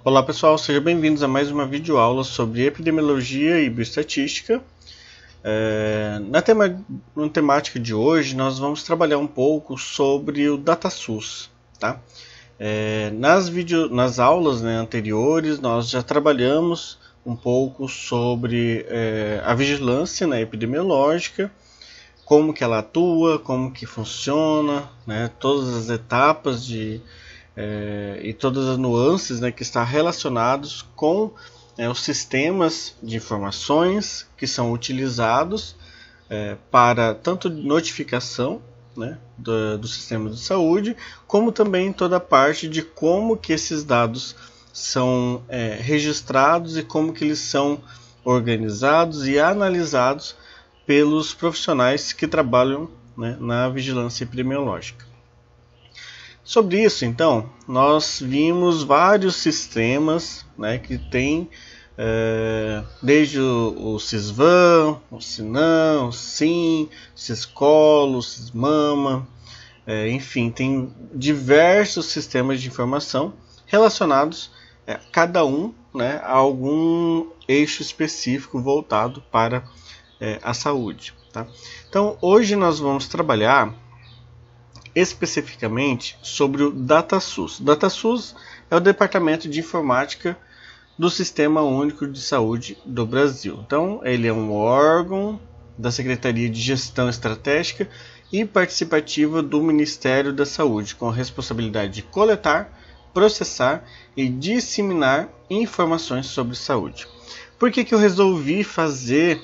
Olá pessoal, sejam bem-vindos a mais uma videoaula sobre epidemiologia e bioestatística. Na temática de hoje nós vamos trabalhar um pouco sobre o DataSUS. Tá? Nas aulas anteriores nós já trabalhamos um pouco sobre a vigilância epidemiológica, como que ela atua, como que funciona, todas as etapas e todas as nuances que estão relacionados com os sistemas de informações que são utilizados para tanto notificação do sistema de saúde, como também toda a parte de como que esses dados são registrados e como que eles são organizados e analisados pelos profissionais que trabalham na vigilância epidemiológica. Sobre isso, então, nós vimos vários sistemas que tem desde o Sysvan, o Sinan, o SIM, o Siscolo, o Sismama, enfim, tem diversos sistemas de informação relacionados cada um a algum eixo específico voltado para a saúde. Tá? Então, hoje nós vamos trabalhar especificamente sobre o DataSUS. O DataSUS é o Departamento de Informática do Sistema Único de Saúde do Brasil. Então, ele é um órgão da Secretaria de Gestão Estratégica e Participativa do Ministério da Saúde, com a responsabilidade de coletar, processar e disseminar informações sobre saúde. Por que eu resolvi fazer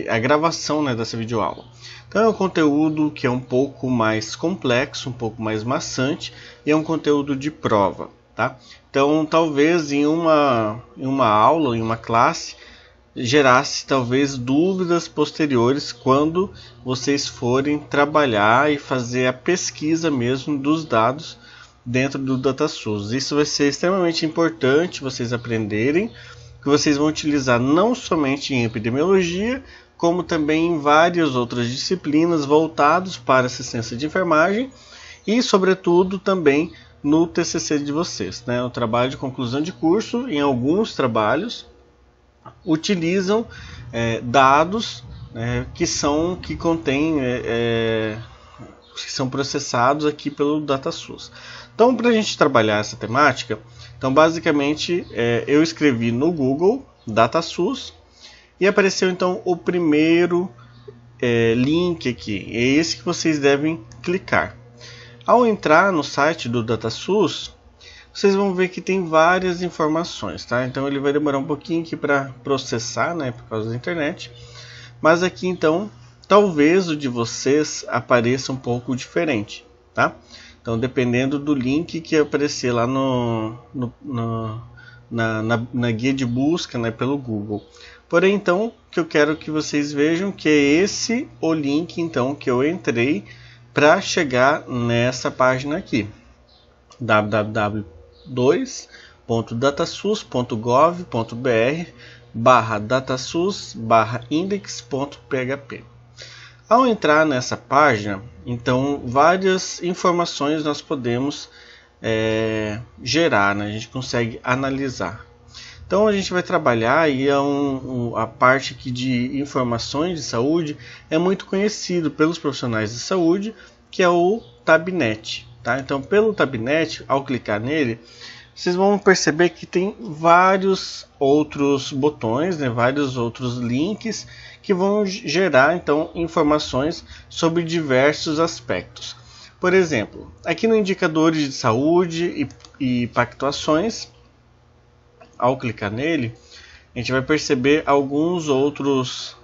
a gravação dessa videoaula? Então é um conteúdo que é um pouco mais complexo, um pouco mais maçante e é um conteúdo de prova. Tá? Então talvez em uma aula, em uma classe, gerasse talvez dúvidas posteriores quando vocês forem trabalhar e fazer a pesquisa mesmo dos dados dentro do DataSUS. Isso vai ser extremamente importante vocês aprenderem, que vocês vão utilizar não somente em epidemiologia, como também em várias outras disciplinas voltadas para assistência de enfermagem e, sobretudo, também no TCC de vocês. O trabalho de conclusão de curso, em alguns trabalhos, utilizam dados que são processados aqui pelo DataSUS. Então, para a gente trabalhar essa temática, então basicamente eu escrevi no Google DataSUS e apareceu então o primeiro link aqui. É esse que vocês devem clicar. Ao entrar no site do DataSUS, vocês vão ver que tem várias informações, tá? Então ele vai demorar um pouquinho aqui para processar, por causa da internet. Mas aqui então, talvez o de vocês apareça um pouco diferente, tá? Então dependendo do link que aparecer lá na guia de busca, pelo Google. Porém, então, que eu quero que vocês vejam que é esse o link então que eu entrei para chegar nessa página aqui, www.datasus.gov.br/datasus/index.php. Ao entrar nessa página, então várias informações nós podemos gerar, a gente consegue analisar. Então a gente vai trabalhar e a parte aqui de informações de saúde é muito conhecido pelos profissionais de saúde, que é o Tabnet. Tá? Então pelo Tabnet, ao clicar nele, vocês vão perceber que tem vários outros botões, vários outros links que vão gerar então informações sobre diversos aspectos. Por exemplo, aqui no indicadores de saúde e pactuações, ao clicar nele, a gente vai perceber alguns outros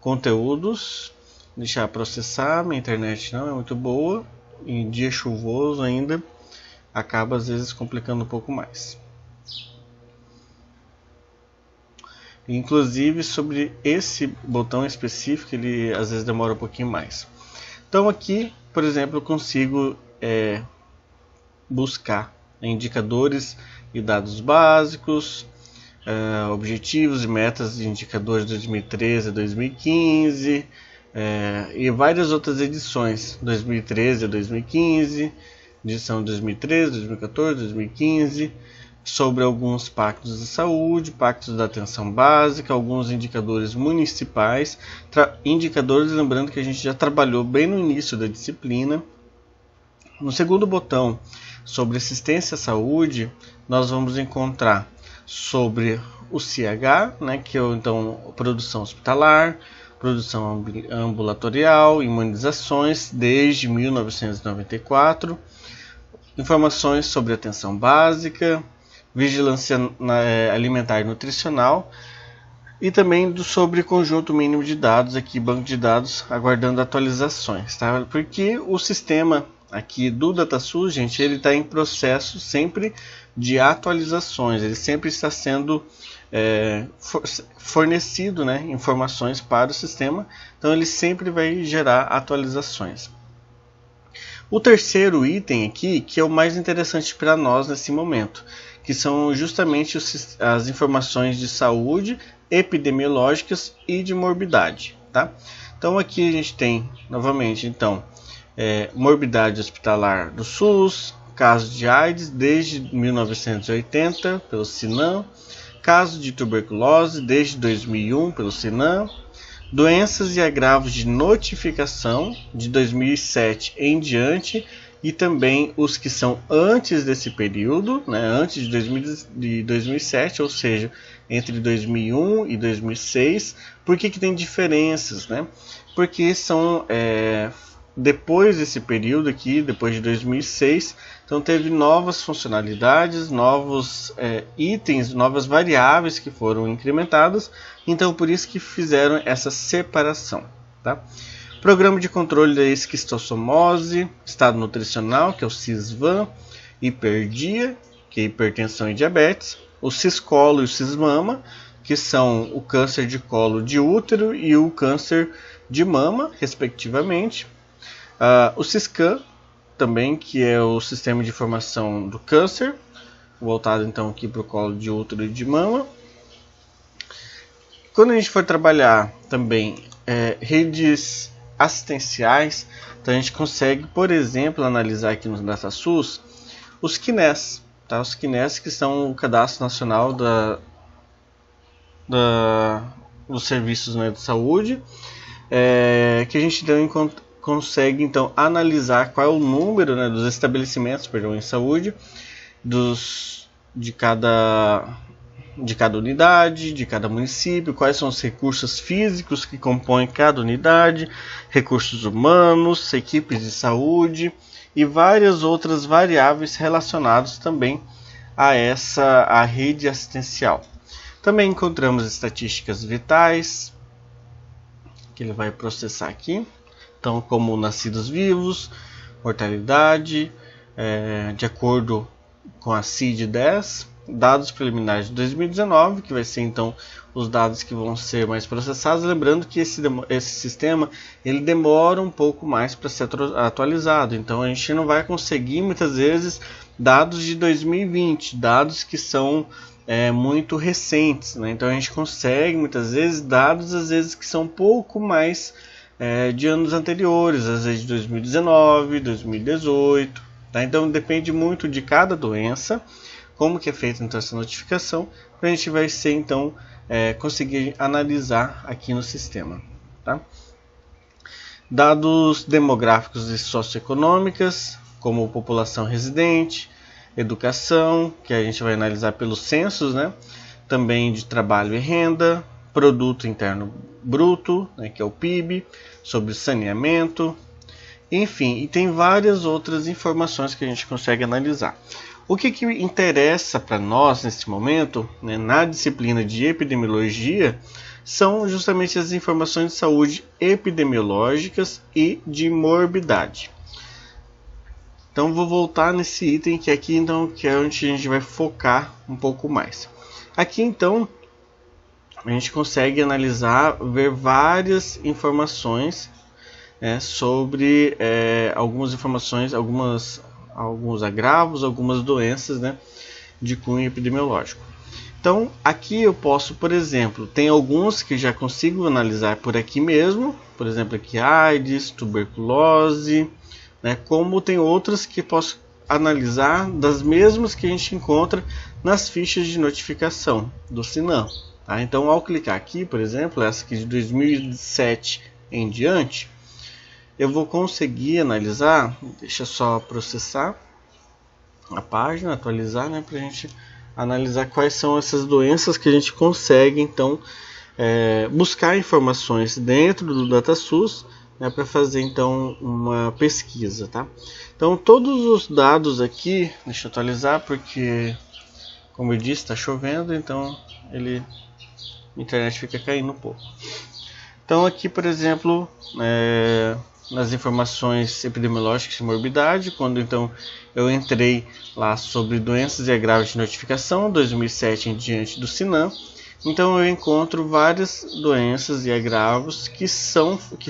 conteúdos. Deixar processar, minha internet não é muito boa, em dia chuvoso ainda, acaba às vezes complicando um pouco mais. Inclusive sobre esse botão específico, ele às vezes demora um pouquinho mais. Então aqui, por exemplo, eu consigo buscar indicadores e dados básicos, objetivos e metas de indicadores de 2013 a 2015, e várias outras edições, 2013 a 2015, edição 2013, 2014, 2015, sobre alguns pactos de saúde, pactos da atenção básica, alguns indicadores municipais, indicadores, lembrando que a gente já trabalhou bem no início da disciplina. No segundo botão, sobre assistência à saúde, nós vamos encontrar sobre o CH, né, que é então produção hospitalar, produção ambulatorial, imunizações desde 1994, informações sobre atenção básica, vigilância alimentar e nutricional, e também sobre conjunto mínimo de dados, aqui banco de dados aguardando atualizações, tá? Porque o sistema aqui do DataSUS, gente, ele está em processo sempre de atualizações, ele sempre está sendo fornecido, né, informações para o sistema, então ele sempre vai gerar atualizações. O terceiro item aqui, que é o mais interessante para nós nesse momento, que são justamente as informações de saúde, epidemiológicas e de morbidade, tá? Então aqui a gente tem novamente então morbidade hospitalar do SUS, casos de AIDS desde 1980 pelo Sinam, casos de tuberculose desde 2001 pelo Sinam, doenças e agravos de notificação de 2007 em diante, e também os que são antes desse período, né, antes de 2007, ou seja, entre 2001 e 2006. Por que tem diferenças, né? Porque são depois desse período aqui, depois de 2006, então teve novas funcionalidades, novos itens, novas variáveis que foram incrementadas, então por isso que fizeram essa separação, tá? Programa de controle da esquistossomose, estado nutricional, que é o CISVAN, hiperdia, que é hipertensão e diabetes, o ciscolo e o cismama, que são o câncer de colo de útero e o câncer de mama, respectivamente. O CISCAN, também, que é o sistema de informação do câncer, voltado então aqui para o colo de útero e de mama. Quando a gente for trabalhar também redes assistenciais, então a gente consegue, por exemplo, analisar aqui no DataSUS os CNES, tá? Os CNES, que são o Cadastro Nacional dos Serviços, né, de Saúde, que a gente então consegue então analisar qual é o número, né, dos estabelecimentos, em saúde, de cada unidade, de cada município, quais são os recursos físicos que compõem cada unidade, recursos humanos, equipes de saúde e várias outras variáveis relacionadas também a rede assistencial. Também encontramos estatísticas vitais, que ele vai processar aqui, então como nascidos vivos, mortalidade, de acordo com a CID-10, dados preliminares de 2019, que vai ser então os dados que vão ser mais processados. Lembrando que esse sistema ele demora um pouco mais para ser atualizado, então a gente não vai conseguir muitas vezes dados de 2020, dados que são muito recentes, né? Então a gente consegue muitas vezes dados às vezes que são um pouco mais de anos anteriores, às vezes de 2019, 2018, tá? Então depende muito de cada doença, como que é feita então essa notificação, para a gente vai ser então conseguir analisar aqui no sistema, tá? Dados demográficos e socioeconômicas, como população residente, educação, que a gente vai analisar pelos censos, né? Também de trabalho e renda, produto interno bruto, né, que é o PIB, sobre saneamento, enfim, e tem várias outras informações que a gente consegue analisar. O que interessa para nós nesse momento, né, na disciplina de epidemiologia, são justamente as informações de saúde epidemiológicas e de morbidade. Então vou voltar nesse item que aqui então que é onde a gente vai focar um pouco mais. Aqui então a gente consegue analisar, ver várias informações sobre algumas informações, alguns agravos, algumas doenças, né, de cunho epidemiológico. Então aqui eu posso, por exemplo, tem alguns que já consigo analisar por aqui mesmo, por exemplo aqui AIDS, tuberculose, né, como tem outras que posso analisar das mesmas que a gente encontra nas fichas de notificação do Sinan. Tá? Então, ao clicar aqui, por exemplo, essa aqui de 2007 em diante, eu vou conseguir analisar, deixa eu só processar a página, atualizar, né, para a gente analisar quais são essas doenças que a gente consegue, então, buscar informações dentro do DataSUS, né, para fazer então uma pesquisa, tá? Então todos os dados aqui, deixa eu atualizar porque, como eu disse, está chovendo, então a internet fica caindo um pouco. Então aqui, por exemplo, nas informações epidemiológicas de morbidade, quando então eu entrei lá sobre doenças e agravos de notificação, 2007 em diante do Sinan, então eu encontro várias doenças e agravos que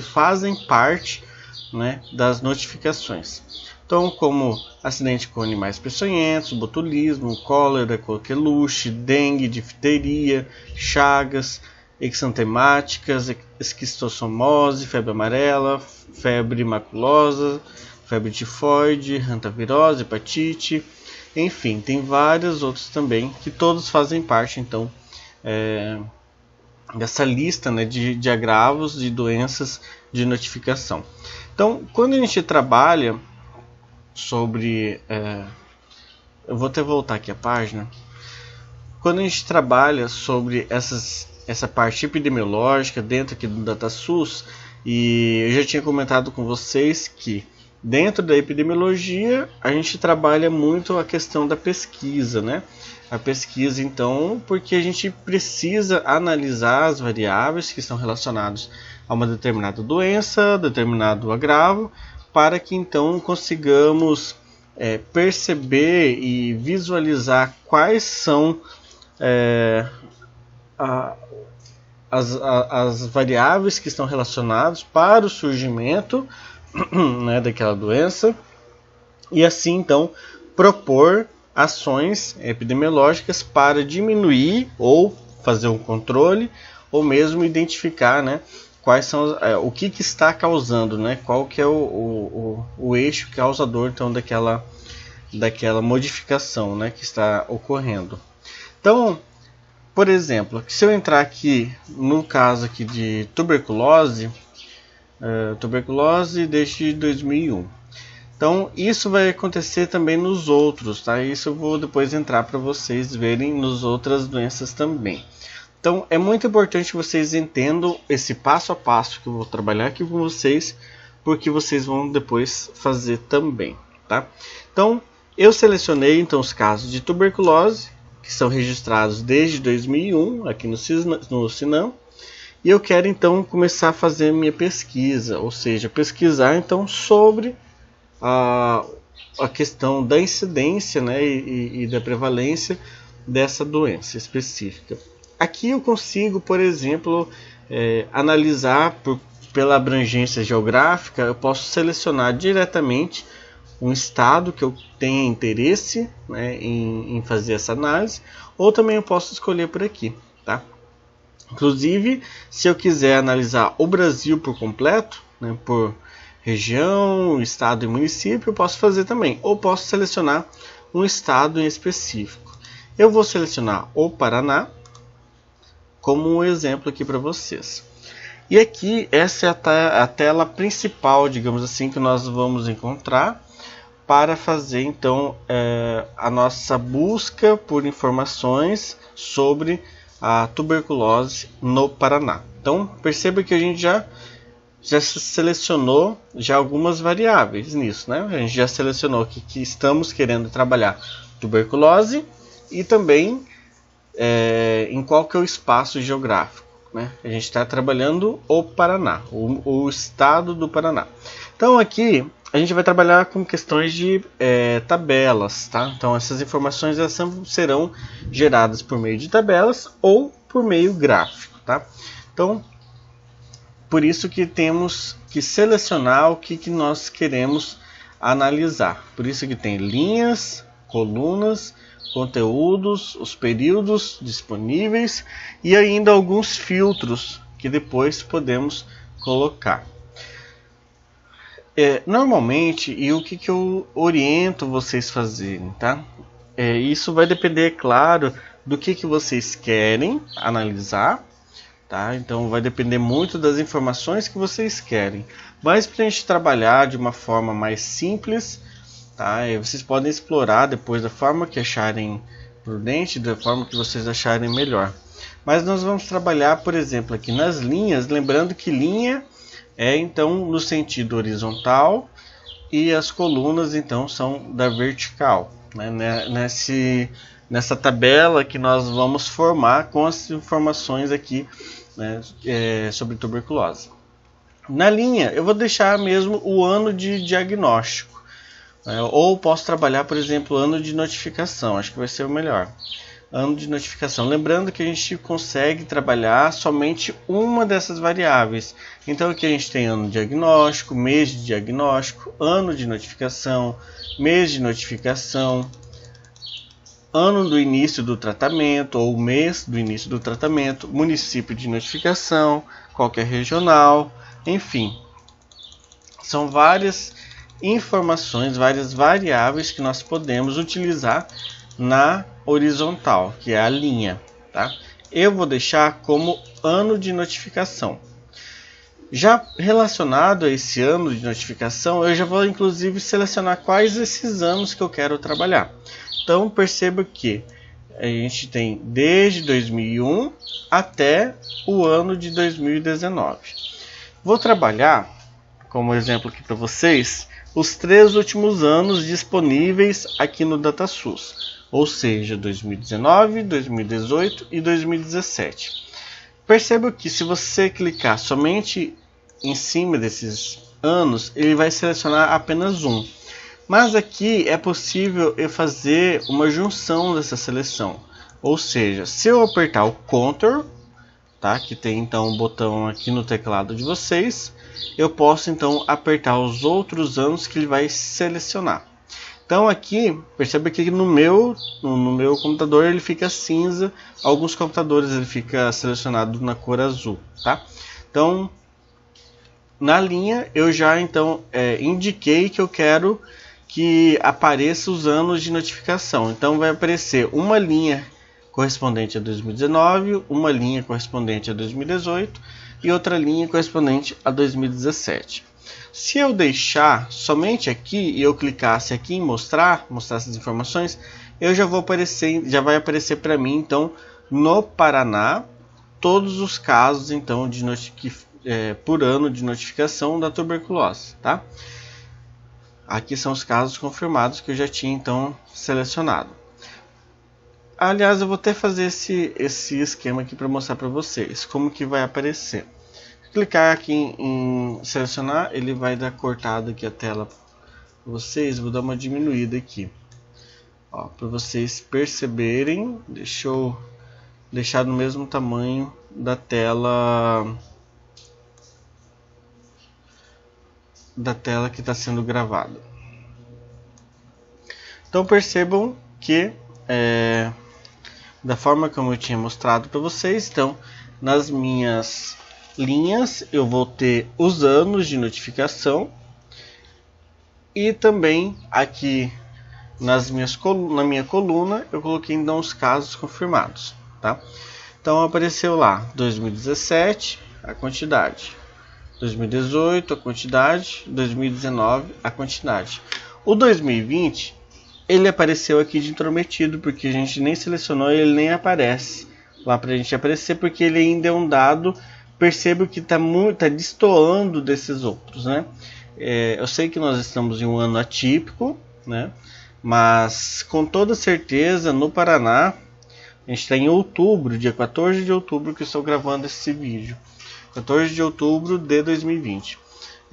fazem parte, né, das notificações. Então, como acidente com animais peçonhentos, botulismo, cólera, coqueluche, dengue, difteria, chagas, exantemáticas, esquistossomose, febre amarela, febre maculosa, febre tifoide, hantavirose, hepatite, enfim, tem vários outros também que todos fazem parte, então, dessa lista, né, de agravos de doenças de notificação. Então, quando a gente trabalha sobre... eu vou até voltar aqui a página. Quando a gente trabalha sobre essa parte epidemiológica dentro aqui do DataSUS, e eu já tinha comentado com vocês que dentro da epidemiologia a gente trabalha muito a questão da pesquisa, né? A pesquisa, então, porque a gente precisa analisar as variáveis que estão relacionadas a uma determinada doença, determinado agravo, para que então consigamos perceber e visualizar quais são as variáveis que estão relacionadas para o surgimento, né, daquela doença, e assim então propor ações epidemiológicas para diminuir ou fazer um controle, ou mesmo identificar, né, quais são o que está causando, né, qual que é o eixo causador então daquela modificação, né, que está ocorrendo. Então, por exemplo, se eu entrar aqui no caso aqui de tuberculose desde 2001. Então, isso vai acontecer também nos outros, tá? Isso eu vou depois entrar para vocês verem nas outras doenças também. Então, é muito importante que vocês entendam esse passo a passo que eu vou trabalhar aqui com vocês, porque vocês vão depois fazer também, tá? Então, eu selecionei então os casos de tuberculose, que são registrados desde 2001 aqui no Sinan, e eu quero então começar a fazer minha pesquisa, ou seja, pesquisar então sobre a questão da incidência, né, e da prevalência dessa doença específica. Aqui eu consigo, por exemplo, analisar pela abrangência geográfica, eu posso selecionar diretamente um estado que eu tenha interesse, né, em fazer essa análise, ou também eu posso escolher por aqui, tá? Inclusive, se eu quiser analisar o Brasil por completo, né, por região, estado e município, eu posso fazer também, ou posso selecionar um estado em específico. Eu vou selecionar o Paraná como um exemplo aqui para vocês. E aqui essa é a tela principal, digamos assim, que nós vamos encontrar para fazer então a nossa busca por informações sobre a tuberculose no Paraná. Então perceba que a gente já selecionou já algumas variáveis nisso, né? A gente já selecionou que estamos querendo trabalhar tuberculose e também em qual que é o espaço geográfico, né? A gente está trabalhando o Paraná, o estado do Paraná. Então aqui a gente vai trabalhar com questões de tabelas, tá? Então essas informações elas serão geradas por meio de tabelas ou por meio gráfico, tá? Então por isso que temos que selecionar o que nós queremos analisar. Por isso que tem linhas, colunas, conteúdos, os períodos disponíveis e ainda alguns filtros que depois podemos colocar. Normalmente, e o que eu oriento vocês fazerem, tá? Isso vai depender, claro, do que vocês querem analisar, tá? Então vai depender muito das informações que vocês querem. Mas para a gente trabalhar de uma forma mais simples, tá? Vocês podem explorar depois da forma que acharem prudente, da forma que vocês acharem melhor. Mas nós vamos trabalhar, por exemplo, aqui nas linhas, lembrando que linha então no sentido horizontal e as colunas então são da vertical, né? Nessa tabela que nós vamos formar com as informações aqui, né, sobre tuberculose. Na linha eu vou deixar mesmo o ano de diagnóstico, né? Ou posso trabalhar, por exemplo, ano de notificação, acho que vai ser o melhor. Ano de notificação. Lembrando que a gente consegue trabalhar somente uma dessas variáveis. Então aqui a gente tem ano de diagnóstico, mês de diagnóstico, ano de notificação, mês de notificação, ano do início do tratamento ou mês do início do tratamento, município de notificação, qualquer regional, enfim. São várias informações, várias variáveis que nós podemos utilizar na horizontal, que é a linha, tá? Eu vou deixar como ano de notificação. Já relacionado a esse ano de notificação, eu já vou inclusive selecionar quais esses anos que eu quero trabalhar. Então perceba que a gente tem desde 2001 até o ano de 2019. Vou trabalhar, como exemplo aqui para vocês, os 3 últimos anos disponíveis aqui no DataSUS. Ou seja, 2019, 2018 e 2017. Perceba que se você clicar somente em cima desses anos, ele vai selecionar apenas um. Mas aqui é possível eu fazer uma junção dessa seleção. Ou seja, se eu apertar o Ctrl, tá, que tem então um botão aqui no teclado de vocês, eu posso então apertar os outros anos que ele vai selecionar. Então aqui, perceba que no meu computador ele fica cinza, alguns computadores ele fica selecionado na cor azul, tá? Então, na linha eu já então indiquei que eu quero que apareça os anos de notificação. Então vai aparecer uma linha correspondente a 2019, uma linha correspondente a 2018 e outra linha correspondente a 2017. Se eu deixar somente aqui e eu clicasse aqui em mostrar essas informações, já vai aparecer para mim então no Paraná todos os casos então por ano de notificação da tuberculose, tá? Aqui são os casos confirmados que eu já tinha então selecionado. Aliás, eu vou até fazer esse esquema aqui para mostrar para vocês como que vai aparecer. Clicar aqui em selecionar, ele vai dar cortado aqui a tela para vocês. Vou dar uma diminuída aqui, para vocês perceberem. Deixa eu deixar no mesmo tamanho da tela que está sendo gravada. Então percebam que da forma como eu tinha mostrado para vocês, então nas minhas linhas eu vou ter os anos de notificação e também aqui na minha coluna eu coloquei então os casos confirmados, tá? Então apareceu lá 2017 a quantidade, 2018 a quantidade, 2019 a quantidade. O 2020 ele apareceu aqui de intrometido porque a gente nem selecionou e ele nem aparece lá para a gente aparecer porque ele ainda é um dado. Percebo que está destoando desses outros, né? Eu sei que nós estamos em um ano atípico, né? Mas com toda certeza no Paraná a gente está em outubro, dia 14 de outubro que estou gravando esse vídeo, 14 de outubro de 2020.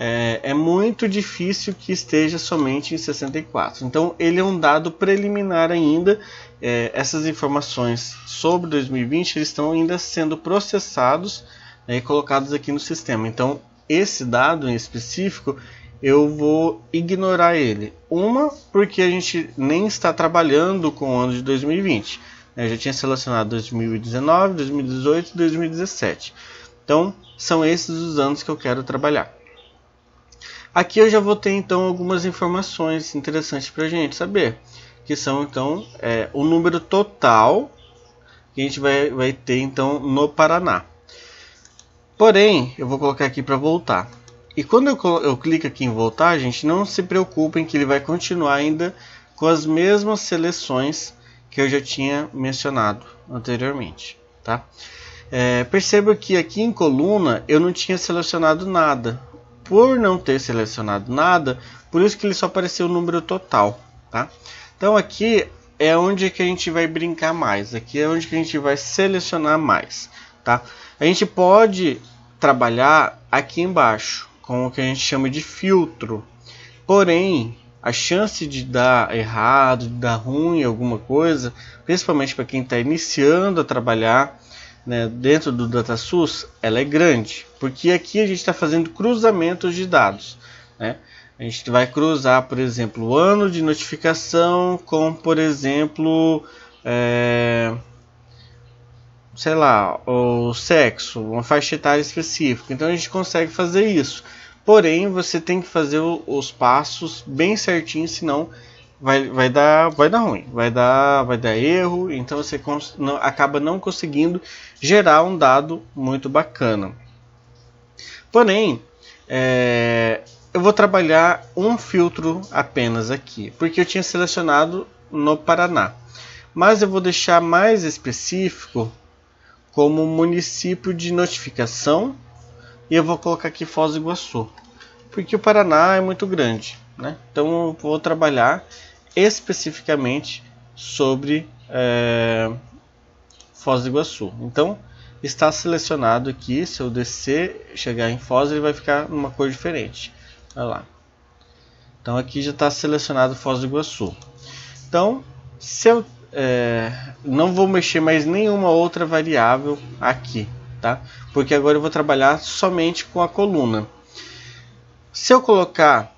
É muito difícil que esteja somente em 64. Então ele é um dado preliminar ainda. Essas informações sobre 2020 eles estão ainda sendo processados e colocados aqui no sistema. Então esse dado em específico eu vou ignorar ele. Porque a gente nem está trabalhando com o ano de 2020. Eu já tinha selecionado 2019, 2018 e 2017. Então são esses os anos que eu quero trabalhar. Aqui eu já vou ter então algumas informações interessantes para a gente saber, que são então o número total que a gente vai ter então no Paraná. Porém, eu vou colocar aqui para voltar. E quando eu clico aqui em voltar, gente, não se preocupem que ele vai continuar ainda com as mesmas seleções que eu já tinha mencionado anteriormente, tá? Perceba que aqui em coluna eu não tinha selecionado nada. Por não ter selecionado nada, por isso que ele só apareceu o número total, tá? Então aqui é onde que a gente vai brincar mais, aqui é onde que a gente vai selecionar mais, tá? A gente pode trabalhar aqui embaixo com o que a gente chama de filtro, porém a chance de dar errado, de dar ruim alguma coisa, principalmente para quem está iniciando a trabalhar, né, dentro do DataSUS, ela é grande, porque aqui a gente está fazendo cruzamentos de dados, né? A gente vai cruzar, por exemplo, o ano de notificação com, por exemplo, sei lá, o sexo, uma faixa etária específica. Então a gente consegue fazer isso. Porém, você tem que fazer os passos bem certinho, senão vai dar ruim, vai dar erro. Então você acaba não conseguindo gerar um dado muito bacana. Porém, eu vou trabalhar um filtro apenas aqui, porque eu tinha selecionado no Paraná. Mas eu vou deixar mais específico como município de notificação, e eu vou colocar aqui Foz do Iguaçu, porque o Paraná é muito grande, né? Então eu vou trabalhar especificamente sobre Foz do Iguaçu. Então está selecionado aqui. Se eu descer, chegar em Foz, ele vai ficar numa cor diferente. Olha lá. Então aqui já está selecionado Foz do Iguaçu. Então, se eu não vou mexer mais nenhuma outra variável aqui, tá? Porque agora eu vou trabalhar somente com a coluna. Se eu colocar,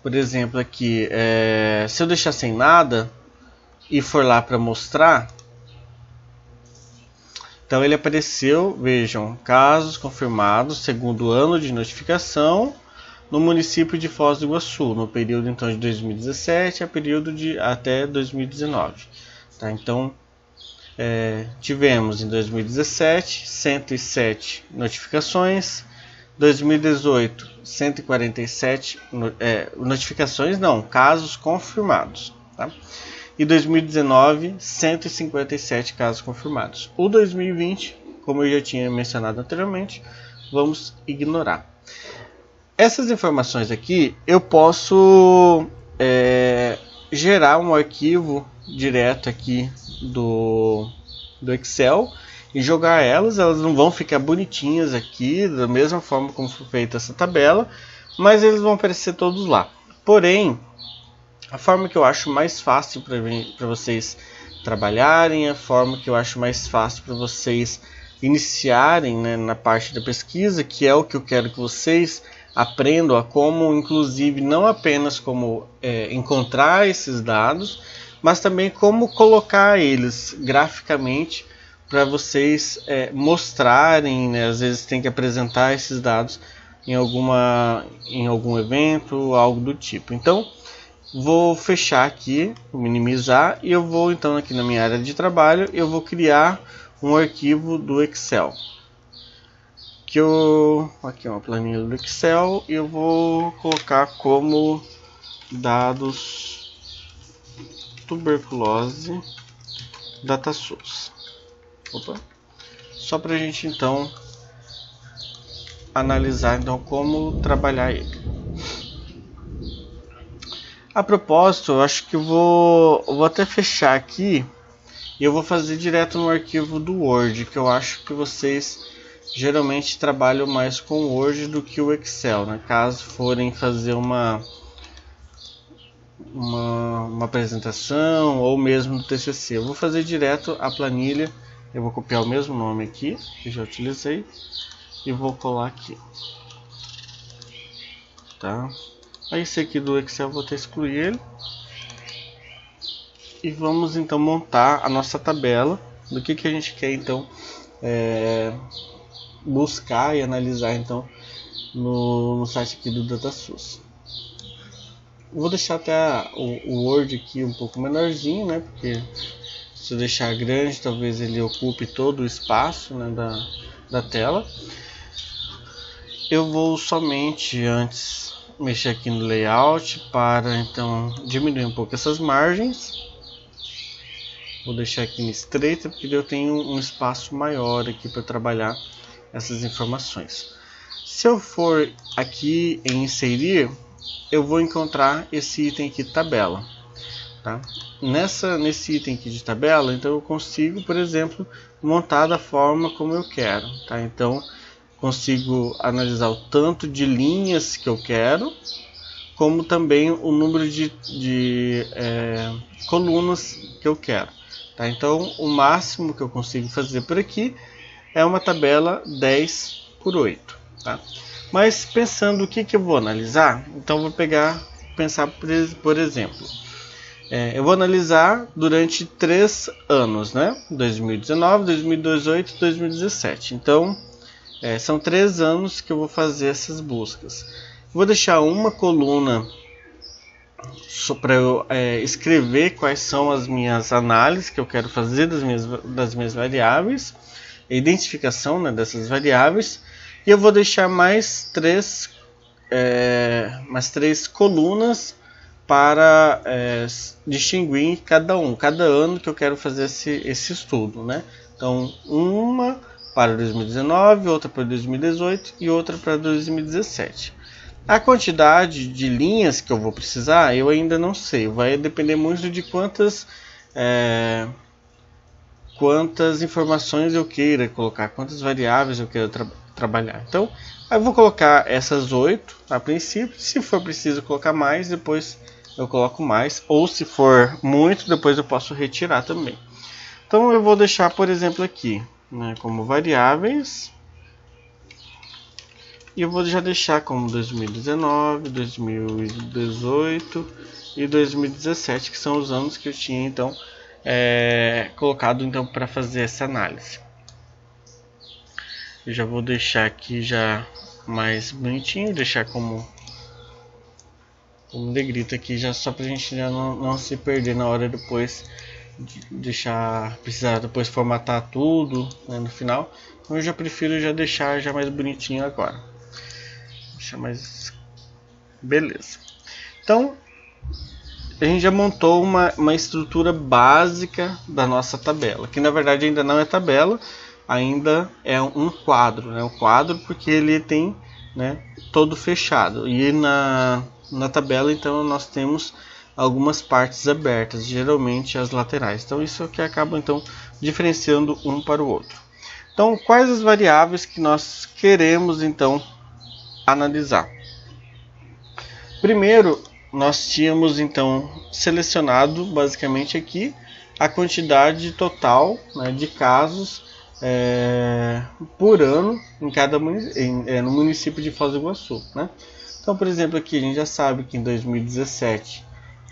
por exemplo, aqui, se eu deixar sem nada e for lá para mostrar, então ele apareceu, vejam, casos confirmados segundo ano de notificação no município de Foz do Iguaçu, no período então de 2017 a período de até 2019. Tá? Então, tivemos em 2017 107 notificações, 2018 147 notificações, não, casos confirmados, tá? E 2019 157 casos confirmados. O 2020, como eu já tinha mencionado anteriormente, vamos ignorar. Essas informações aqui eu posso gerar um arquivo direto aqui do Excel e jogar elas não vão ficar bonitinhas aqui da mesma forma como foi feita essa tabela, mas eles vão aparecer todos lá. Porém, a forma que eu acho mais fácil para vocês trabalharem, a forma que eu acho mais fácil para vocês iniciarem, né, na parte da pesquisa, que é o que eu quero que vocês aprendam a como, inclusive, não apenas como encontrar esses dados, mas também como colocar eles graficamente para vocês mostrarem, né? Às vezes tem que apresentar esses dados em algum evento, algo do tipo. Então, vou fechar aqui, minimizar, e eu vou então aqui na minha área de trabalho, eu vou criar um arquivo do Excel. Aqui é uma planilha do Excel e eu vou colocar como dados tuberculose DataSUS. Só para a gente então analisar então como trabalhar ele. A propósito, eu acho que eu vou até fechar aqui e eu vou fazer direto no arquivo do Word, que eu acho que vocês geralmente trabalham mais com o Word do que o Excel, né? Caso forem fazer uma apresentação ou mesmo no TCC. Eu vou fazer direto a planilha, eu vou copiar o mesmo nome aqui, que já utilizei, e vou colar aqui. Tá? Aí esse aqui do Excel eu vou até excluir ele. E vamos então montar a nossa tabela do que a gente quer então buscar e analisar então no site aqui do DataSUS. Vou deixar até o Word aqui um pouco menorzinho, né? Porque se eu deixar grande, talvez ele ocupe todo o espaço, né, da tela. Eu vou somente antes mexer aqui no layout para então diminuir um pouco essas margens. Vou deixar aqui em estreita porque eu tenho um espaço maior aqui para trabalhar essas informações. Se eu for aqui em inserir, eu vou encontrar esse item aqui, tabela. Tá? Nesse item aqui de tabela, então eu consigo, por exemplo, montar da forma como eu quero. Tá? Então, consigo analisar o tanto de linhas que eu quero, como também o número de colunas que eu quero. Tá? Então, o máximo que eu consigo fazer por aqui é uma tabela 10 por 8. Tá? Mas pensando o que eu vou analisar, então vou pensar por exemplo, eu vou analisar durante 3 anos, né? 2019, 2018 e 2017. Então, são 3 anos que eu vou fazer essas buscas. Vou deixar uma coluna só para eu escrever quais são as minhas análises que eu quero fazer das minhas variáveis, a identificação, né, dessas variáveis. E eu vou deixar mais 3 colunas para distinguir cada ano que eu quero fazer esse estudo, né? Então, uma para 2019, outra para 2018 e outra para 2017. A quantidade de linhas que eu vou precisar, eu ainda não sei. Vai depender muito de quantas informações eu queira colocar, quantas variáveis eu quero trabalhar. Então, eu vou colocar essas 8 a princípio. Se for preciso colocar mais, depois eu coloco mais. Ou se for muito, depois eu posso retirar também. Então, eu vou deixar, por exemplo, aqui, né, como variáveis. E eu vou já deixar como 2019, 2018 e 2017, que são os anos que eu tinha então colocado então para fazer essa análise. Eu já vou deixar aqui já mais bonitinho, deixar como negrito aqui, já só para a gente já não se perder na hora depois de precisar depois formatar tudo, né, no final. Então eu já prefiro já deixar já mais bonitinho agora. Deixa mais beleza. Então a gente já montou uma estrutura básica da nossa tabela, que na verdade ainda não é tabela, ainda é um quadro, né? Um quadro porque ele tem, né, todo fechado. E na tabela então nós temos algumas partes abertas, geralmente as laterais. Então isso é que acaba então diferenciando um para o outro. Então, quais as variáveis que nós queremos então analisar? Primeiro, nós tínhamos então selecionado basicamente aqui a quantidade total, né, de casos por ano no município de Foz do Iguaçu, né? Então, por exemplo, aqui a gente já sabe que em 2017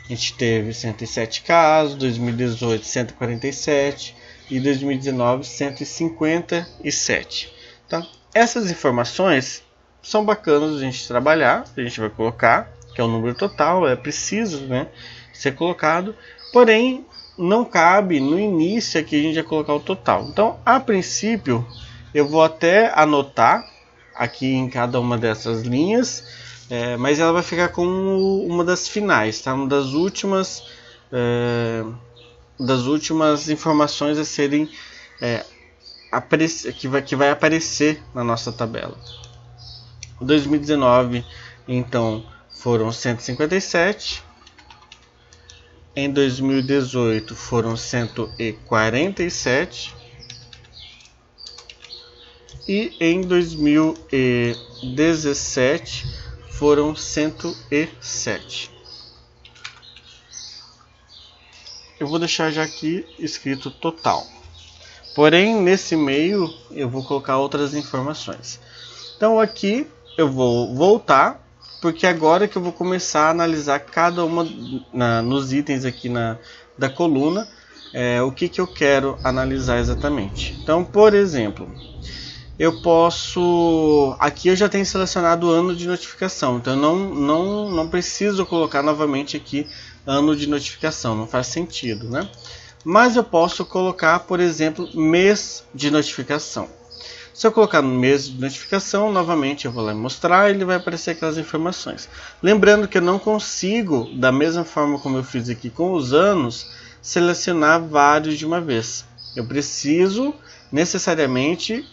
a gente teve 107 casos, 2018 147 e 2019 157. Tá? Essas informações são bacanas a gente trabalhar, a gente vai colocar, que é o número total, é preciso, né, ser colocado, porém não cabe no início aqui a gente já colocar o total. Então, a princípio, eu vou até anotar aqui em cada uma dessas linhas, mas ela vai ficar como uma das finais, tá? Uma das últimas informações a serem que vai aparecer na nossa tabela. 2019, então, foram 157. Em 2018 foram 147. E em 2017 foram 107. Eu vou deixar já aqui escrito total. Porém, nesse meio eu vou colocar outras informações. Então aqui eu vou voltar, porque agora que eu vou começar a analisar cada uma nos itens aqui da coluna, o que eu quero analisar exatamente. Então, por exemplo, eu posso... Aqui eu já tenho selecionado o ano de notificação, então eu não preciso colocar novamente aqui ano de notificação, não faz sentido, né? Mas eu posso colocar, por exemplo, mês de notificação. Se eu colocar no mês de notificação, novamente eu vou lá e mostrar, ele vai aparecer aquelas informações. Lembrando que eu não consigo, da mesma forma como eu fiz aqui com os anos, selecionar vários de uma vez. Eu preciso necessariamente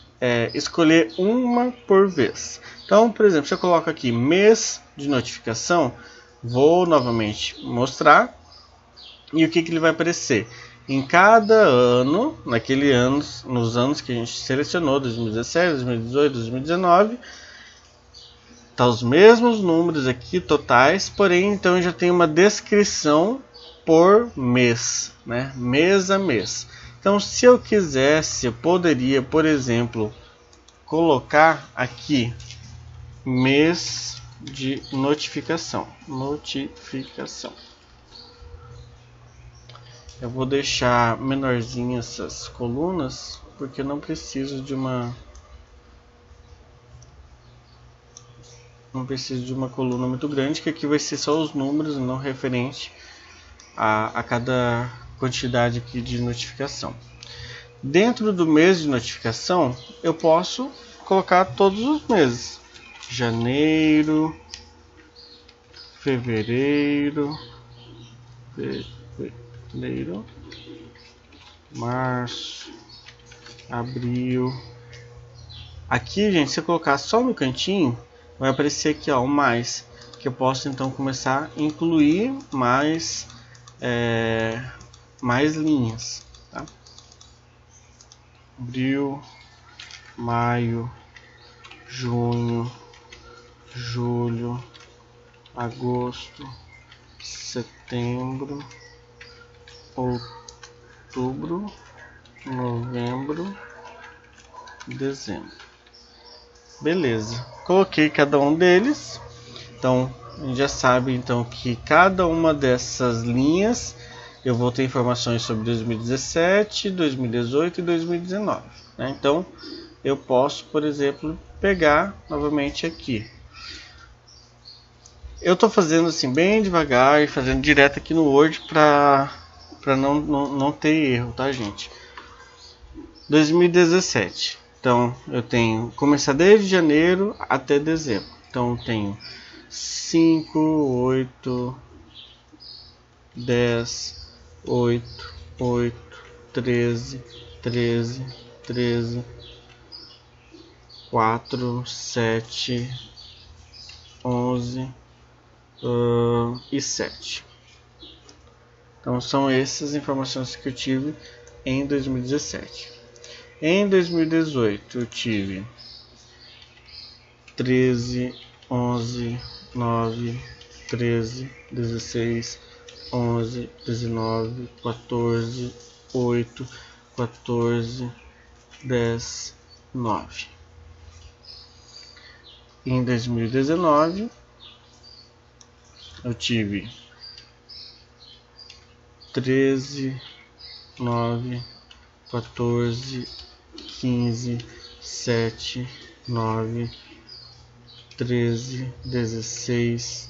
escolher uma por vez. Então, por exemplo, se eu coloco aqui mês de notificação, vou novamente mostrar, e o que ele vai aparecer? Em cada ano, nos anos que a gente selecionou, 2017, 2018, 2019, tá os mesmos números aqui totais, porém então eu já tenho uma descrição por mês, né? Mês a mês. Então, se eu quisesse, eu poderia, por exemplo, colocar aqui mês de notificação. Eu vou deixar menorzinho essas colunas, porque eu não preciso de uma coluna muito grande, que aqui vai ser só os números, não referente a cada quantidade aqui de notificação. Dentro do mês de notificação, eu posso colocar todos os meses: janeiro, fevereiro, março, abril. Aqui, gente, se eu colocar só no cantinho, vai aparecer aqui, ó, o mais, que eu posso então começar a incluir mais linhas, tá? Abril, maio, junho, julho, agosto, setembro, outubro, novembro, dezembro. Beleza, coloquei cada um deles. Então a gente já sabe então que cada uma dessas linhas eu vou ter informações sobre 2017, 2018 e 2019, né? Então eu posso, por exemplo, pegar novamente aqui. Eu estou fazendo assim bem devagar e fazendo direto aqui no Word para não ter erro, tá, gente? 2017. Então eu tenho começar desde janeiro até dezembro. Então eu tenho 5, 8, 10, 8, 8, 13, 13, 13, 4, 7, 11 e 7. Então são essas informações que eu tive em 2017. Em 2018 eu tive 13, 11, 9, 13, 16, 11, 19, 14, 8, 14, 10, 9. Em 2019 eu tive 13, 9, 14, 15, 7, 9, 13, 16,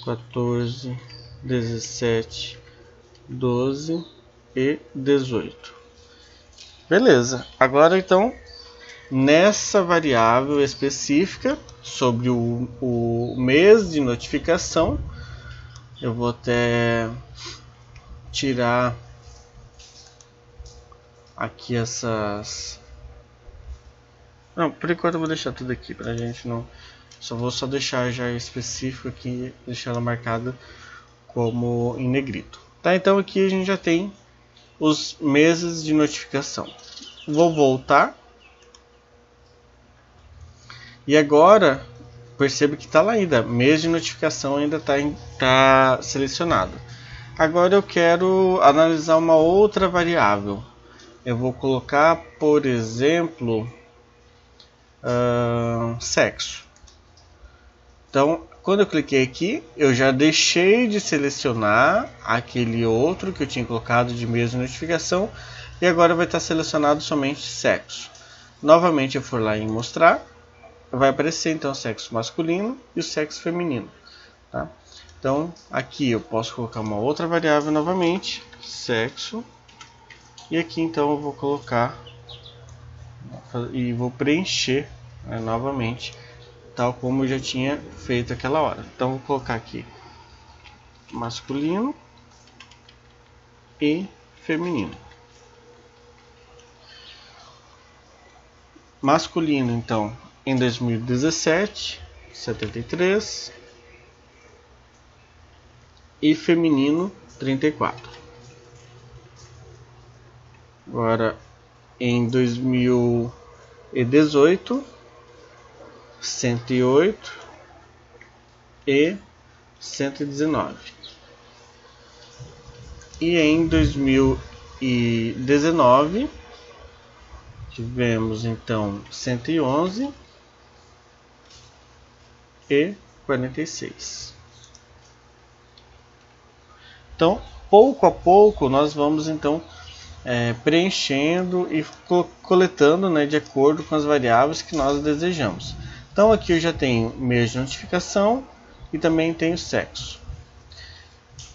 14, 17, 12 e 18. Beleza, agora então nessa variável específica sobre o mês de notificação, eu vou até tirar aqui essas... Não, por enquanto eu vou deixar tudo aqui pra gente não... Vou deixar já específico aqui, deixar ela marcada como em negrito. Tá, então aqui a gente já tem os meses de notificação. Vou voltar. E agora, perceba que está lá ainda, mês de notificação ainda tá selecionado. Agora eu quero analisar uma outra variável. Eu vou colocar, por exemplo, sexo. Então, quando eu cliquei aqui, eu já deixei de selecionar aquele outro que eu tinha colocado de mês de notificação, e agora vai estar selecionado somente sexo. novamente eu for lá em mostrar, vai aparecer então o sexo masculino e o sexo feminino, tá? Então aqui eu posso colocar uma outra variável novamente, sexo, e aqui então eu vou colocar e vou preencher, né, novamente, tal como eu já tinha feito aquela hora. Então vou colocar aqui masculino e feminino. Masculino então em 2017, 73, e feminino 34. Agora em 2018, 108 e 119. E em 2019 tivemos então 111 e 46. Então, pouco a pouco nós vamos então preenchendo e coletando, né, de acordo com as variáveis que nós desejamos. Então aqui eu já tenho mês de notificação e também tenho sexo.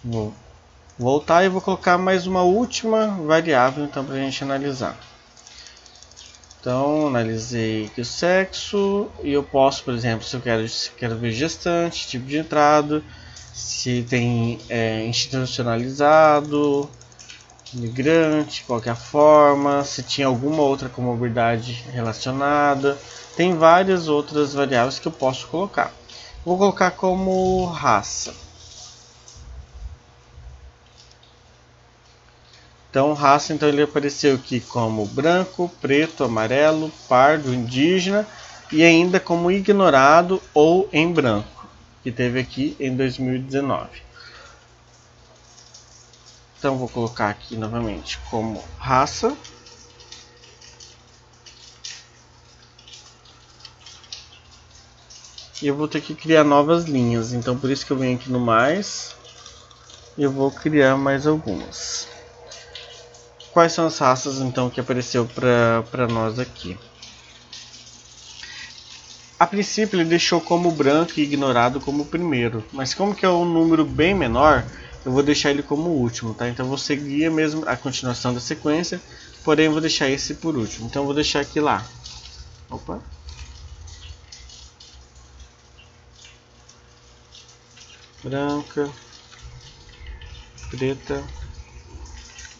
Vou voltar e vou colocar mais uma última variável então para a gente analisar. Então analisei aqui o sexo e eu posso, por exemplo, se eu quero ver gestante, tipo de entrada, se tem institucionalizado, migrante, qualquer forma, se tinha alguma outra comorbidade relacionada. Tem várias outras variáveis que eu posso colocar. Vou colocar como raça. Então raça, então ele apareceu aqui como branco, preto, amarelo, pardo, indígena e ainda como ignorado ou em branco, que teve aqui em 2019. Então vou colocar aqui novamente como raça. E eu vou ter que criar novas linhas, então por isso que eu venho aqui no mais e eu vou criar mais algumas. Quais são as raças então que apareceu para nós aqui? A princípio ele deixou como branco e ignorado como primeiro, mas como que é um número bem menor, eu vou deixar ele como último, tá? Então eu vou seguir mesmo a continuação da sequência, porém eu vou deixar esse por último. Então eu vou deixar aqui lá. Opa. Branca, preta,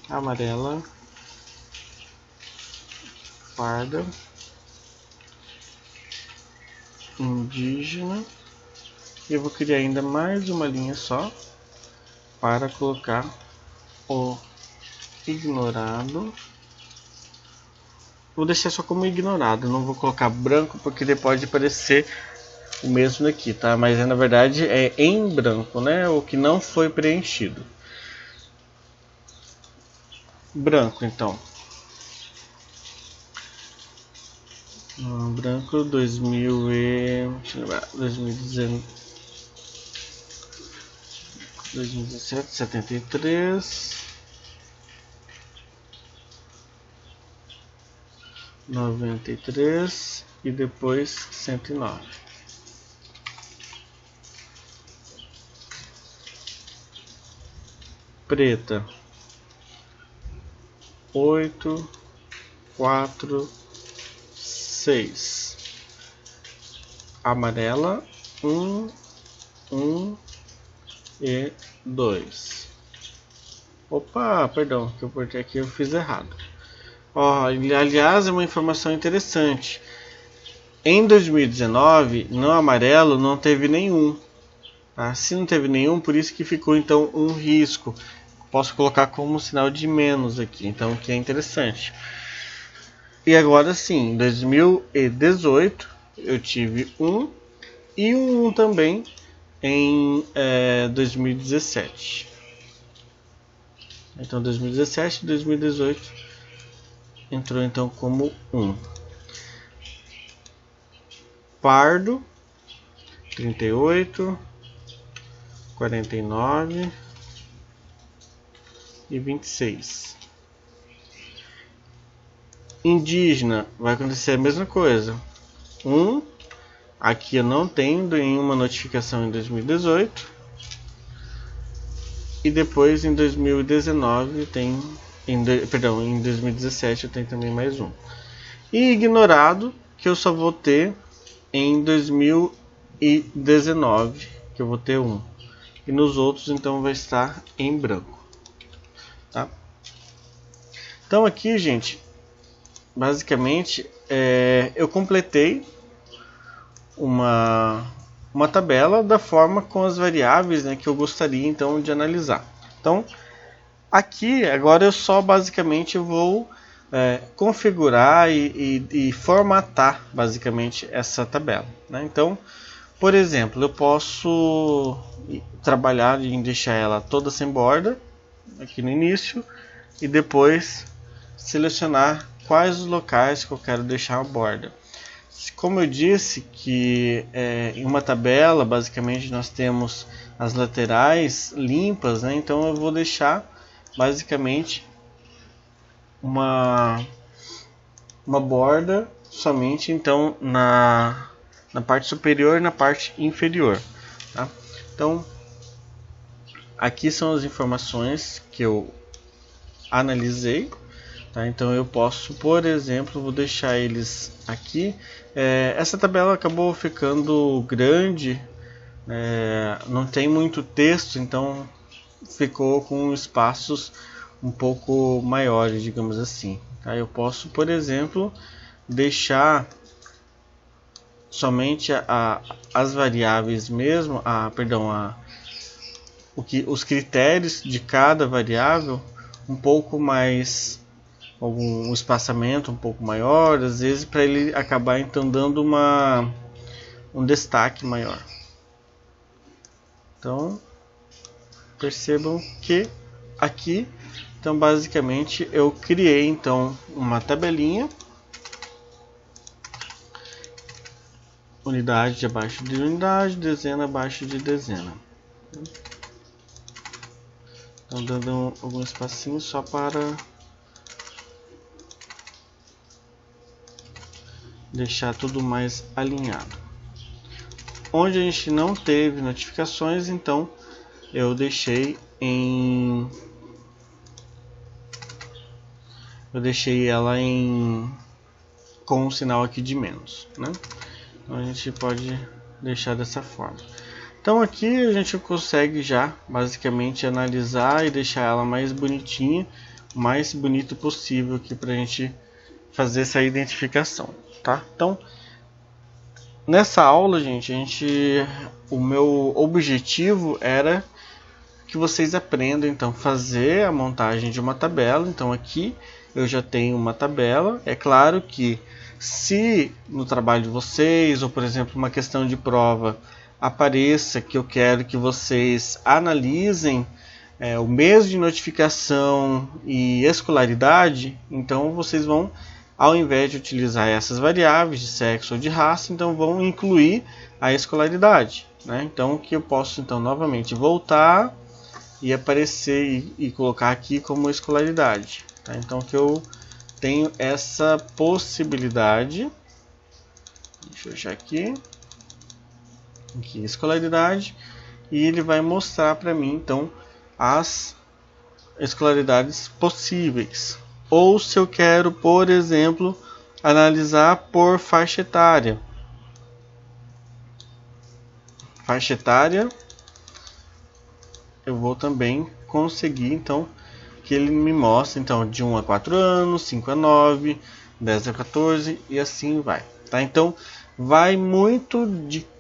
amarela, parda, indígena. E eu vou criar ainda mais uma linha só para colocar o ignorado. Vou deixar só como ignorado, não vou colocar branco porque ele pode parecer o mesmo aqui, tá? Mas na verdade é em branco, né? O que não foi preenchido. Branco, então. Branco 2017, 73, 93 e depois 109. Preta 8, 4, 6. Amarela 1, 1 e 2. Opa, perdão, que eu portei aqui, eu fiz errado. Ó, aliás, é uma informação interessante. Em 2019, no amarelo não teve nenhum. Tá? Se não teve nenhum, por isso que ficou então um risco. Posso colocar como sinal de menos aqui, então que é interessante. E agora sim, em 2018 eu tive um e um também em 2017. Então 2017 e 2018 entrou então como 1. Pardo 38, 49 e 26. Indígena, vai acontecer a mesma coisa. Aqui eu não tenho nenhuma notificação em 2018. E depois em 2019 tem... em 2017 eu tenho também mais um. E ignorado, que eu só vou ter em 2019, que eu vou ter um. E nos outros então vai estar em branco. Tá? Então aqui, gente, basicamente eu completei uma tabela da forma com as variáveis, né, que eu gostaria então de analisar. Então aqui agora eu só basicamente vou configurar e formatar basicamente essa tabela, né? Então, por exemplo, eu posso trabalhar em deixar ela toda sem borda aqui no início e depois selecionar quais os locais que eu quero deixar a borda. Como eu disse que em uma tabela basicamente nós temos as laterais limpas, né? Então eu vou deixar basicamente uma borda somente então na parte superior e na parte inferior, tá? Então aqui são as informações que eu analisei, tá? Então eu posso, por exemplo, vou deixar eles aqui. Essa tabela acabou ficando grande, não tem muito texto, então ficou com espaços um pouco maiores, digamos assim. Tá? Eu posso, por exemplo, deixar somente as variáveis mesmo, os critérios de cada variável um pouco mais, um espaçamento um pouco maior, às vezes para ele acabar então dando um destaque maior. Então percebam que aqui então basicamente eu criei então uma tabelinha, unidade abaixo de unidade, dezena abaixo de dezena. Então dando algum espacinho só para deixar tudo mais alinhado. Onde a gente não teve notificações, então eu deixei ela com um sinal aqui de menos, né? Então a gente pode deixar dessa forma. Então aqui a gente consegue já basicamente analisar e deixar ela mais bonitinha, o mais bonito possível aqui para a gente fazer essa identificação, tá? Então nessa aula, gente, o meu objetivo era que vocês aprendam então fazer a montagem de uma tabela. Então aqui eu já tenho uma tabela. É claro que se no trabalho de vocês, ou por exemplo uma questão de prova, apareça que eu quero que vocês analisem o mês de notificação e escolaridade, então vocês vão, ao invés de utilizar essas variáveis de sexo ou de raça, então vão incluir a escolaridade, né? Então que eu posso então novamente voltar e aparecer e colocar aqui como escolaridade, tá? Então que eu tenho essa possibilidade. Deixa eu achar aqui escolaridade, e ele vai mostrar para mim então as escolaridades possíveis. Ou se eu quero, por exemplo, analisar por faixa etária. Faixa etária, eu vou também conseguir então que ele me mostre então de 1 a 4 anos, 5 a 9, 10 a 14 e assim vai, tá? Então vai muito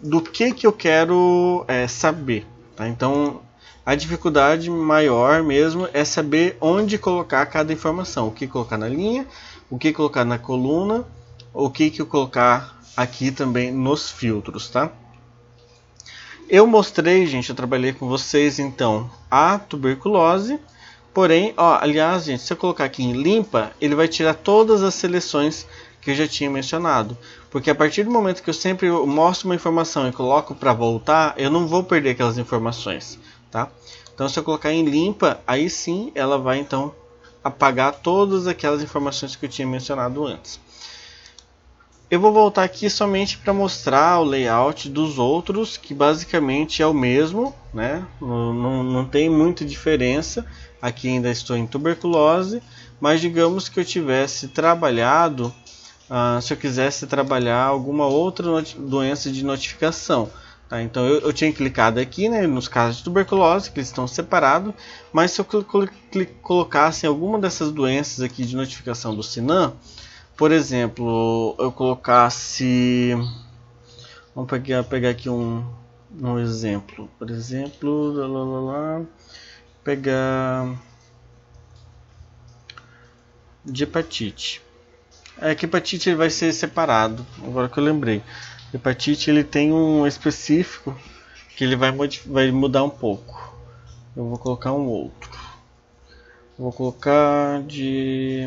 do que eu quero saber, tá? Então a dificuldade maior mesmo é saber onde colocar cada informação, o que colocar na linha, o que colocar na coluna, o que eu colocar aqui também nos filtros, tá? Eu mostrei, gente, eu trabalhei com vocês então a tuberculose, porém, aliás, gente, se eu colocar aqui em limpa, ele vai tirar todas as seleções que eu já tinha mencionado, porque a partir do momento que eu sempre mostro uma informação e coloco para voltar, eu não vou perder aquelas informações, tá? Então se eu colocar em limpa, aí sim ela vai então apagar todas aquelas informações que eu tinha mencionado antes. Eu vou voltar aqui somente para mostrar o layout dos outros, que basicamente é o mesmo, né? Não tem muita diferença. Aqui ainda estou em tuberculose, mas digamos que eu tivesse trabalhado, se eu quisesse trabalhar alguma outra doença de notificação. Tá? Então eu tinha clicado aqui, né, nos casos de tuberculose, que eles estão separados, mas se eu colocasse alguma dessas doenças aqui de notificação do Sinan, por exemplo, eu colocasse, vamos pegar aqui um exemplo, por exemplo, pegar de hepatite. Que hepatite ele vai ser separado, agora que eu lembrei. Hepatite ele tem um específico que ele vai mudar um pouco. Eu vou colocar um outro. Vou colocar de...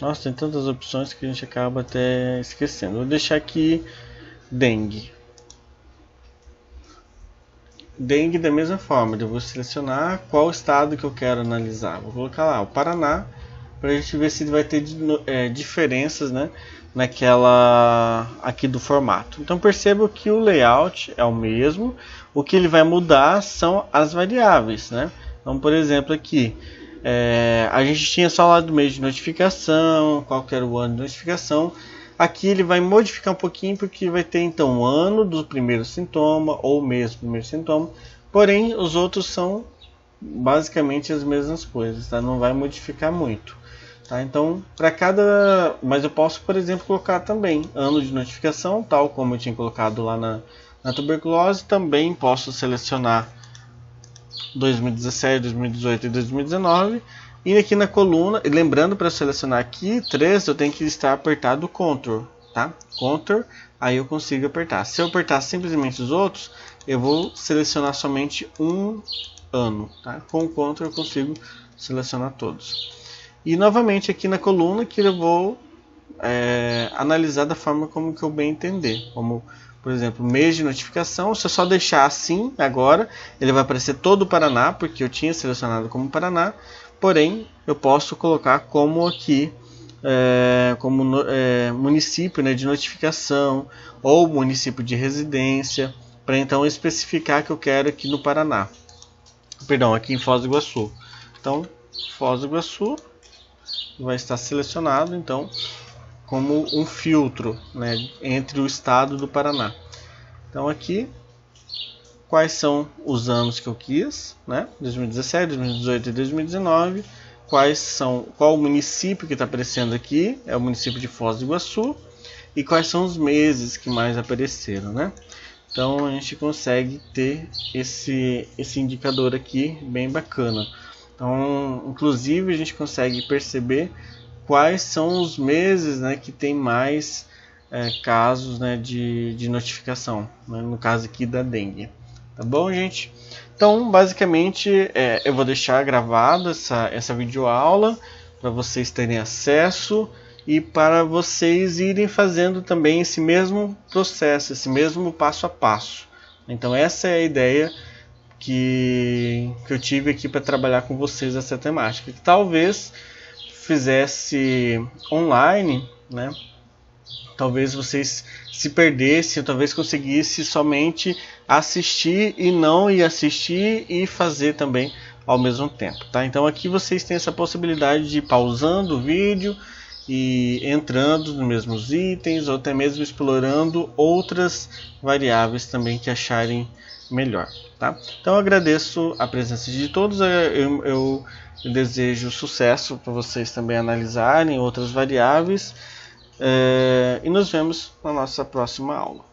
Nossa, tem tantas opções que a gente acaba até esquecendo. Vou deixar aqui dengue. Dengue da mesma forma, eu vou selecionar qual estado que eu quero analisar. Vou colocar lá o Paraná, para a gente ver se vai ter diferenças, né, naquela aqui do formato. Então perceba que o layout é o mesmo, o que ele vai mudar são as variáveis, né? Então, por exemplo, aqui a gente tinha só lá do mês de notificação, qual que era o ano de notificação. Aqui ele vai modificar um pouquinho, porque vai ter então o ano do primeiro sintoma ou mês do primeiro sintoma, porém os outros são basicamente as mesmas coisas, tá? Não vai modificar muito. Tá? Então, para cada... Mas eu posso, por exemplo, colocar também ano de notificação, tal como eu tinha colocado lá na tuberculose. Também posso selecionar 2017, 2018 e 2019. E aqui na coluna, lembrando, para selecionar aqui 3, eu tenho que estar apertado o Ctrl, tá? Ctrl, aí eu consigo apertar. Se eu apertar simplesmente os outros, eu vou selecionar somente um ano, tá? Com o Ctrl eu consigo selecionar todos. E novamente aqui na coluna que eu vou analisar da forma como que eu bem entender. Como, por exemplo, mês de notificação, se eu só deixar assim agora, ele vai aparecer todo o Paraná, porque eu tinha selecionado como Paraná. Porém, eu posso colocar como aqui, município, né, de notificação ou município de residência, para então especificar que eu quero aqui no Paraná. Perdão, aqui em Foz do Iguaçu. Então, Foz do Iguaçu vai estar selecionado então como um filtro, né, entre o estado do Paraná. Então aqui quais são os anos que eu quis, né? 2017, 2018 e 2019. Qual o município que está aparecendo aqui? É o município de Foz do Iguaçu. E quais são os meses que mais apareceram, né? Então a gente consegue ter esse indicador aqui bem bacana. Então, inclusive, a gente consegue perceber quais são os meses, né, que tem mais casos, né, de notificação, né, no caso aqui da dengue. Tá bom, gente? Então, basicamente, eu vou deixar gravado essa videoaula para vocês terem acesso e para vocês irem fazendo também esse mesmo processo, esse mesmo passo a passo. Então, essa é a ideia que eu tive aqui para trabalhar com vocês essa temática, que talvez fizesse online, né? Talvez vocês se perdessem, talvez conseguisse somente assistir e não ir assistir e fazer também ao mesmo tempo, tá? Então aqui vocês têm essa possibilidade de ir pausando o vídeo e entrando nos mesmos itens ou até mesmo explorando outras variáveis também que acharem melhor, tá? Então eu agradeço a presença de todos, eu desejo sucesso para vocês também analisarem outras variáveis e nos vemos na nossa próxima aula.